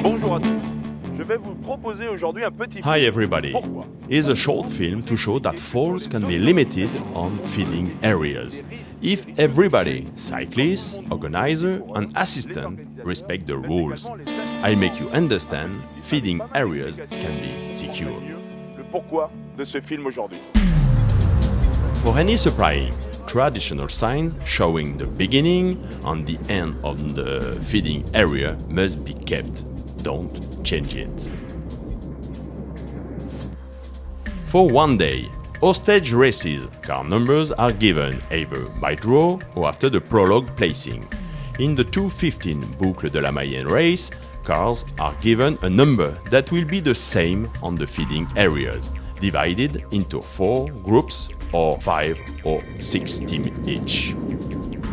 Bonjour à tous, je vais vous proposer aujourd'hui un petit film. Hi everybody. Pourquoi? Is a short film to show that falls can be limited on feeding areas if everybody, cyclists, organizer and assistant, respect the rules. I make you understand feeding areas can be secured. Le pourquoi de ce film aujourd'hui. For any supplying, traditional sign showing the beginning and the end of the feeding area must be kept. Don't change it. For one day, hostage races, car numbers are given either by draw or after the prologue placing. In the 2:15 Boucle de la Mayenne race, cars are given a number that will be the same on the feeding areas, divided into 4 groups or 5 or 6 teams each.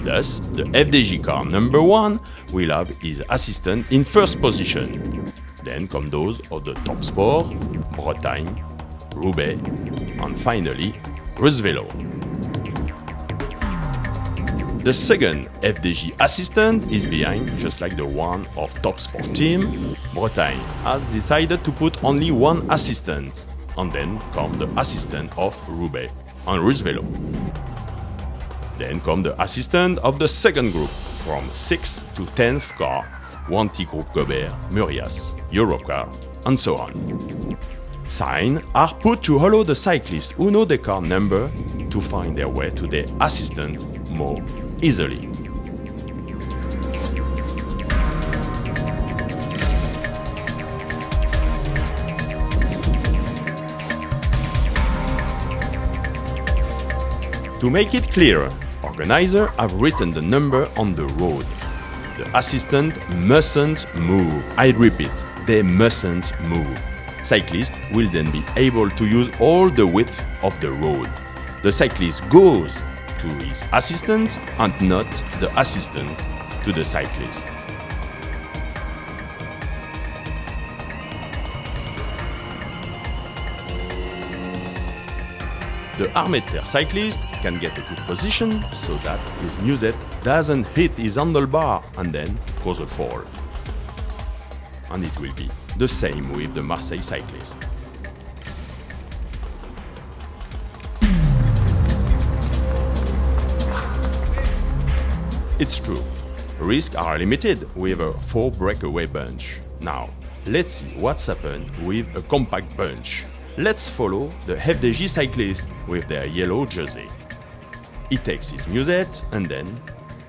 Thus, the FDJ car number 1 will have his assistant in first position. Then come those of the top sport, Bretagne, Roubaix, and finally, Rusvelo. The second FDJ assistant is behind, just like the one of top sport team. Bretagne has decided to put only one assistant, and then come the assistant of Roubaix and Rusvelo. Then come the assistant of the second group, from 6th to 10th car, Wanty Group Gobert, Murias, Eurocar, and so on. Signs are put to allow the cyclists who know the car number to find their way to their assistant more easily. To make it clearer, organizers have written the number on the road. The assistant mustn't move. I repeat, they mustn't move. Cyclist will then be able to use all the width of the road. The cyclist goes to his assistant and not the assistant to the cyclist. The armé-terre cyclist can get a good position so that his musette doesn't hit his handlebar and then cause a fall. And it will be the same with the Marseille cyclist. It's true, risks are limited with a 4 breakaway bunch. Now, let's see what's happened with a compact bunch. Let's follow the FDJ cyclist with their yellow jersey. He takes his musette and then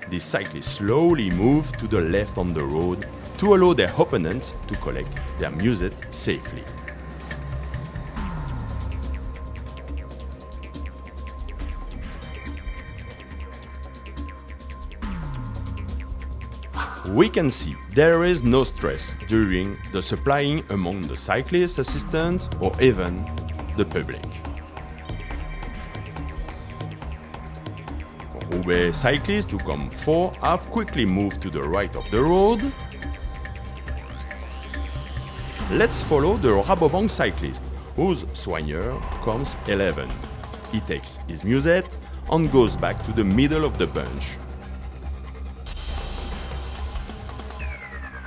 the cyclists slowly move to the left on the road to allow their opponents to collect their musette safely. We can see there is no stress during the supplying among the cyclist assistant or even the public. Roubaix cyclists who come 4 have quickly moved to the right of the road. Let's follow the Rabobank cyclist, whose soigneur comes 11. He takes his musette and goes back to the middle of the bunch.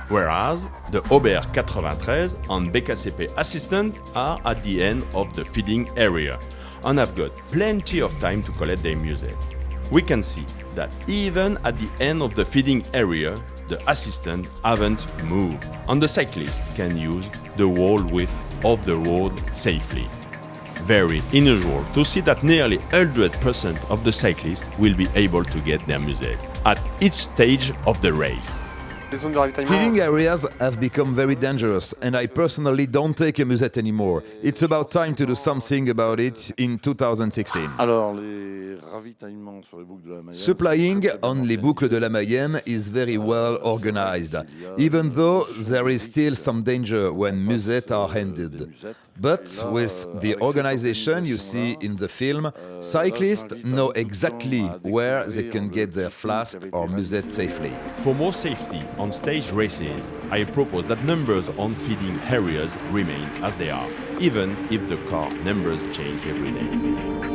Whereas the Aubert 93 and BKCP assistant are at the end of the feeding area and have got plenty of time to collect their musette. We can see that even at the end of the feeding area, the assistant haven't moved and the cyclist can use the whole width of the road safely. Very unusual to see that nearly 100% of the cyclists will be able to get their musette at each stage of the race. Feeding areas have become very dangerous, and I personally don't take a musette anymore. It's about time to do something about it in 2016. Supplying on les boucles de la Mayenne is very well organized, even though there is still some danger when musettes are handed. But with the organization you see in the film, cyclists know exactly where they can get their flask or musette safely. For more safety on stage races, I propose that numbers on feeding areas remain as they are, even if the car numbers change every day.